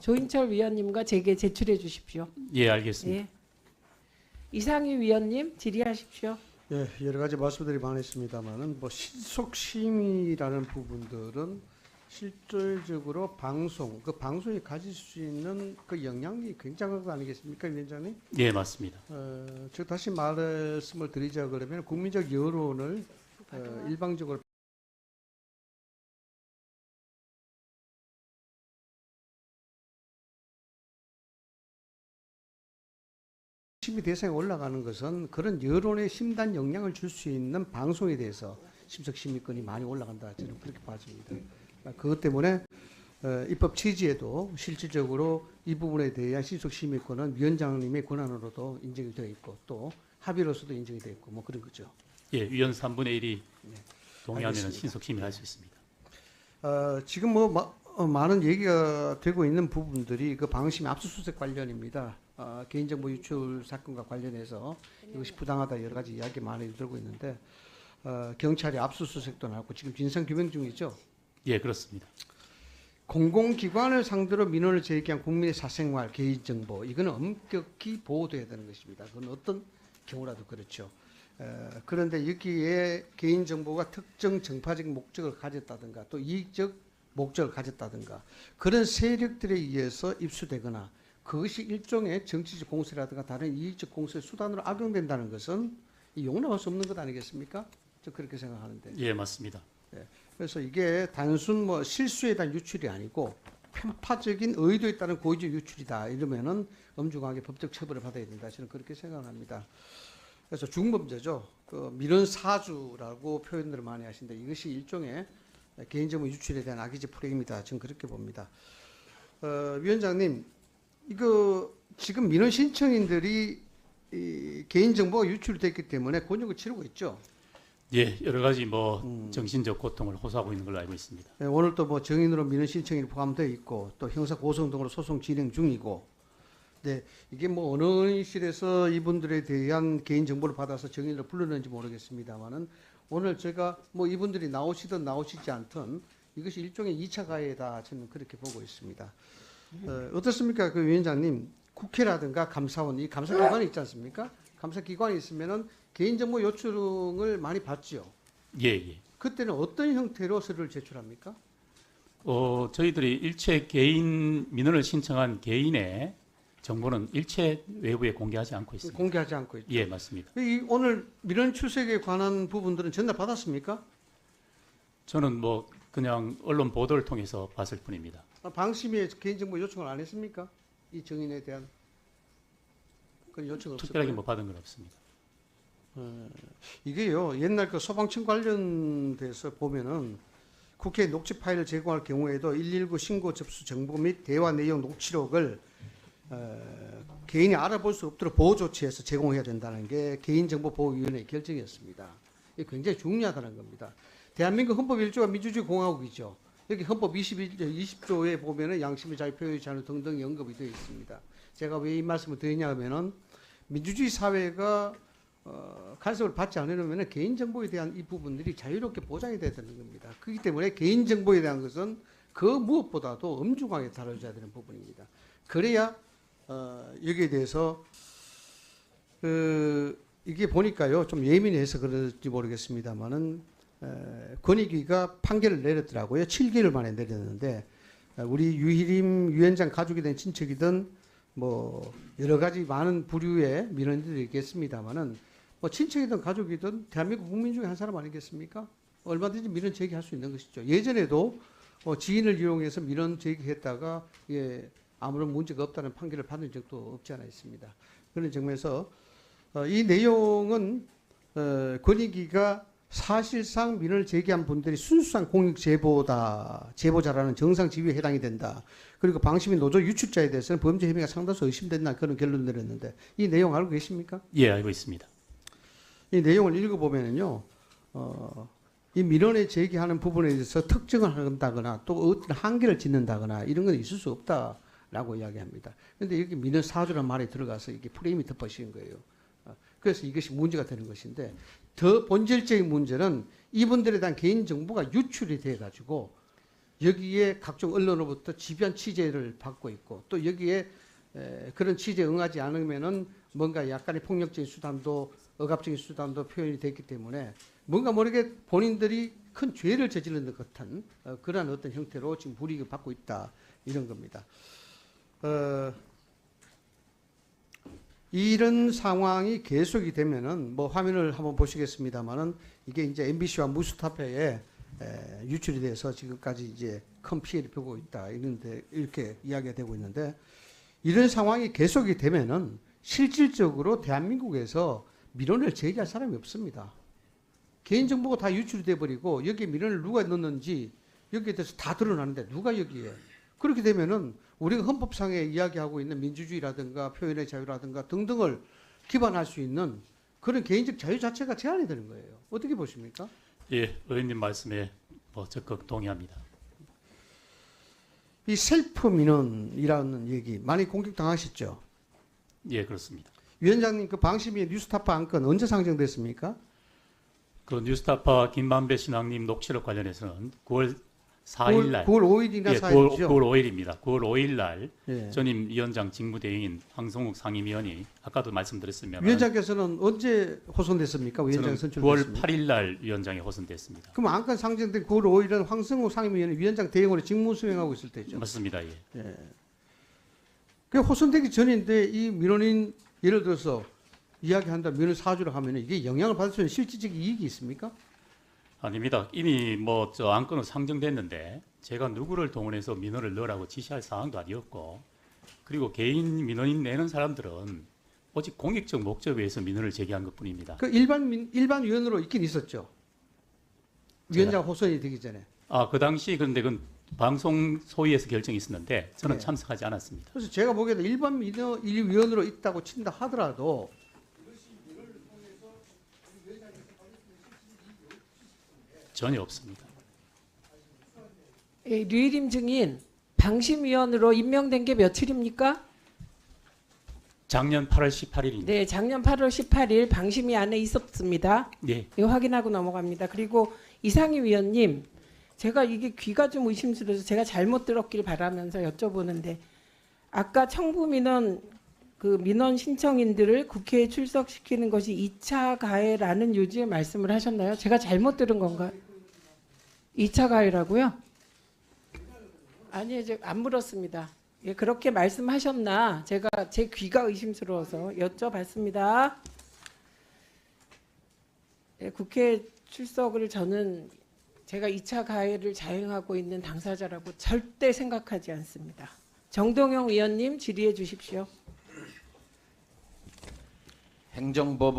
조인철 위원님과 제게 제출해 주십시오. 예, 알겠습니다. 예. 이상희 위원님 질의하십시오. 예, 여러 가지 말씀들이 많았습니다만은 뭐 신속 심의라는 부분들은 실질적으로 그 방송이 가질 수 있는 그 영향이 굉장한 거 아니겠습니까, 위원장님? 예, 맞습니다. 저 다시 말씀을 드리자 그러면 국민적 여론을 일방적으로 심의 대상에 올라가는 것은 그런 여론에 심단 영향을 줄 수 있는 방송에 대해서 심석심의권이 많이 올라간다. 저는 그렇게 봐집니다. 그것 때문에 입법 취지에도 실질적으로 이 부분에 대한 심석심의권은 위원장님의 권한으로도 인정이 되어 있고 또 합의로서도 인정이 되어 있고 뭐 그런 거죠. 예, 위원 3분의 1이 동의하면 알겠습니다. 신속 심의할 수 있습니다. 지금 많은 얘기가 되고 있는 부분들이 그 방심 압수수색 관련입니다. 개인정보 유출 사건과 관련해서 이것이 부당하다 여러 가지 이야기 많이 들고 있는데 경찰이 압수수색도 나왔고 지금 진상 규명 중이죠. 예, 그렇습니다. 공공기관을 상대로 민원을 제기한 국민의 사생활, 개인정보 이거는 엄격히 보호돼야 되는 것입니다. 그건 어떤 경우라도 그렇죠. 그런데 여기에 개인정보가 특정 정파적 목적을 가졌다든가 또 이익적 목적을 가졌다든가 그런 세력들에 의해서 입수되거나 그것이 일종의 정치적 공세라든가 다른 이익적 공세 수단으로 악용된다는 것은 용납할 수 없는 것 아니겠습니까? 저 그렇게 생각하는데. 예, 맞습니다. 그래서 이게 단순 실수에 대한 유출이 아니고 편파적인 의도에 따른 고의적 유출이다 이러면은 엄중하게 법적 처벌을 받아야 된다. 저는 그렇게 생각합니다. 그래서 중범죄죠. 그 민원 사주라고 표현들을 많이 하시는데 이것이 일종의 개인정보 유출에 대한 악의적 프레임이다. 저는 그렇게 봅니다. 위원장님, 이거 지금 민원 신청인들이 이 개인정보가 유출됐기 때문에 곤욕을 치르고 있죠. 예, 여러 가지 정신적 고통을 호소하고 있는 걸로 알고 있습니다. 네, 오늘 또 증인으로 민원 신청이 포함되어 있고 또 형사 고소행 등으로 소송 진행 중이고, 네, 이게 어느 실에서 이분들에 대한 개인 정보를 받아서 증인으로 불렀는지 모르겠습니다만은 오늘 제가 이분들이 나오시든 나오시지 않든 이것이 일종의 2차 가해다 저는 그렇게 보고 있습니다. 어떻습니까, 그 위원장님? 국회라든가 감사원 이 감사기관이 있지 않습니까? 감사기관이 있으면은 개인정보 요청을 많이 받지요. 예, 예. 그때는 어떤 형태로 서류를 제출합니까? 저희들이 일체 개인 민원을 신청한 개인의 정보는 일체 외부에 공개하지 않고 있습니다. 공개하지 않고 있죠. 예, 맞습니다. 오늘 민원 출석에 관한 부분들은 전달 받았습니까? 저는 그냥 언론 보도를 통해서 봤을 뿐입니다. 방심위에 개인정보 요청을 안 했습니까? 이 증인에 대한 그런 요청 없었고요. 특별하게 받은 건 없습니다. 이게요, 옛날 그 소방청 관련돼서 보면은 국회 녹취 파일을 제공할 경우에도 119 신고 접수 정보 및 대화 내용 녹취록을 개인이 알아볼 수 없도록 보호 조치해서 제공해야 된다는 게 개인정보보호위원회의 결정이었습니다. 이게 굉장히 중요하다는 겁니다. 대한민국 헌법 1조가 민주주의 공화국이죠. 여기 헌법 20조에 보면은 양심의 자유, 표현의 자유 등등이 언급이 되어 있습니다. 제가 왜 이 말씀을 드리냐 하면은 민주주의 사회가 간섭을 받지 않으려면 개인정보에 대한 이 부분들이 자유롭게 보장이 돼야 되는 겁니다. 그렇기 때문에 개인정보에 대한 것은 그 무엇보다도 엄중하게 다뤄져야 되는 부분입니다. 그래야 여기에 대해서 이게 보니까요 좀 예민해서 그런지 모르겠습니다만은 권익위가 판결을 내렸더라고요. 7개월 만에 내렸는데 우리 유희림 위원장 가족이 된 친척이든 여러 가지 많은 부류의 민원들이 있겠습니다만은 친척이든 가족이든 대한민국 국민 중에 한 사람 아니겠습니까? 얼마든지 민원 제기할 수 있는 것이죠. 예전에도 지인을 이용해서 민원 제기했다가 아무런 문제가 없다는 판결을 받은 적도 없지 않아 있습니다. 그런 점에서 이 내용은 권익위가 사실상 민원을 제기한 분들이 순수한 공익 제보자라는 정상 지위에 해당이 된다. 그리고 방심인 노조 유출자에 대해서는 범죄 혐의가 상당수 의심된다. 그런 결론 내렸는데 이 내용 알고 계십니까? 예, 알고 있습니다. 이 내용을 읽어보면요, 이 민원에 제기하는 부분에 대해서 특정을 한다거나 또 어떤 한계를 짓는다거나 이런 건 있을 수 없다라고 이야기합니다. 그런데 여기 민원 사주라는 말이 들어가서 이게 프레임이 덮어씌운 거예요. 그래서 이것이 문제가 되는 것인데 더 본질적인 문제는 이분들에 대한 개인정보가 유출이 돼가지고 여기에 각종 언론으로부터 집요한 취재를 받고 있고 또 여기에 그런 취재에 응하지 않으면은 뭔가 약간의 폭력적인 수단도 억압적인 수단도 표현이 됐기 때문에 뭔가 모르게 본인들이 큰 죄를 저지른 것 같은 그러한 어떤 형태로 지금 불이익을 받고 있다 이런 겁니다. 이런 상황이 계속이 되면은 뭐 화면을 한번 보시겠습니다만은 이게 이제 MBC와 무스타파에 유출이 돼서 지금까지 이제 큰 피해를 보고 있다 이런데 이렇게 이야기가 되고 있는데 이런 상황이 계속이 되면은 실질적으로 대한민국에서 민원을 제기할 사람이 없습니다. 개인정보가 다 유출이 돼버리고 여기에 민원을 누가 넣는지 여기에 대해서 다 드러나는데 누가 여기에 그렇게 되면은 우리가 헌법상에 이야기하고 있는 민주주의라든가 표현의 자유라든가 등등을 기반할 수 있는 그런 개인적 자유 자체가 제한이 되는 거예요. 어떻게 보십니까? 예, 의원님 말씀에 적극 동의합니다. 이 셀프 민원이라는 얘기 많이 공격당하셨죠? 예, 그렇습니다. 위원장님 그 방심위 뉴스타파 안건 언제 상정됐습니까? 그 뉴스타파 김만배 신앙님 녹취록 관련해서는 9월 4일 날 9월 5일이나 예, 4일이죠? 9월 5일입니다. 9월 5일 날 예. 전임 위원장 직무대행인 황성욱 상임위원이 아까도 말씀드렸으면 위원장께서는 언제 호선됐습니까? 위원장 저는 9월 선출됐습니까? 8일 날 위원장에 호선됐습니다. 그럼 안건 상정된 9월 5일은 황승우 상임위원이 위원장 대행으로 직무 수행하고 있을 때죠. 맞습니다. 예. 예. 그 호선되기 전인데 이 민원인 예를 들어서 이야기한다 민원 사주를 하면 이게 영향을 받을 수 있는 실질적인 이익이 있습니까? 아닙니다. 이미 저 안건은 상정됐는데 제가 누구를 동원해서 민원을 넣으라고 지시할 사항도 아니었고 그리고 개인 민원인 내는 사람들은 오직 공익적 목적에 의해서 민원을 제기한 것뿐입니다. 그 일반 위원으로 있긴 있었죠. 위원장 호선이 되기 전에. 그 당시 그런데 그 방송 소위에서 결정이 있었는데 저는 네. 참석하지 않았습니다. 그래서 제가 보기에는 일반 위원으로 있다고 친다 하더라도 전혀 없습니다. 예, 류일임 증인 방심위원으로 임명된 게 며칠입니까? 작년 8월 18일입니다. 네, 작년 8월 18일 방심위 안에 있었습니다. 네. 이거 확인하고 넘어갑니다. 그리고 이상희 위원님, 제가 이게 귀가 좀 의심스러워서 제가 잘못 들었길 바라면서 여쭤보는데 아까 청부 민원 그 민원 신청인들을 국회에 출석시키는 것이 2차 가해라는 요지의 말씀을 하셨나요? 제가 잘못 들은 건가요? 2차 가해라고요? 아니요, 제가 안 물었습니다. 예, 그렇게 말씀하셨나? 제가 제 귀가 의심스러워서 여쭤봤습니다. 예, 국회 출석을 저는 제가 2차 가해를 자행하고 있는 당사자라고 절대 생각하지 않습니다. 정동영 위원님 질의해 주십시오. 행정법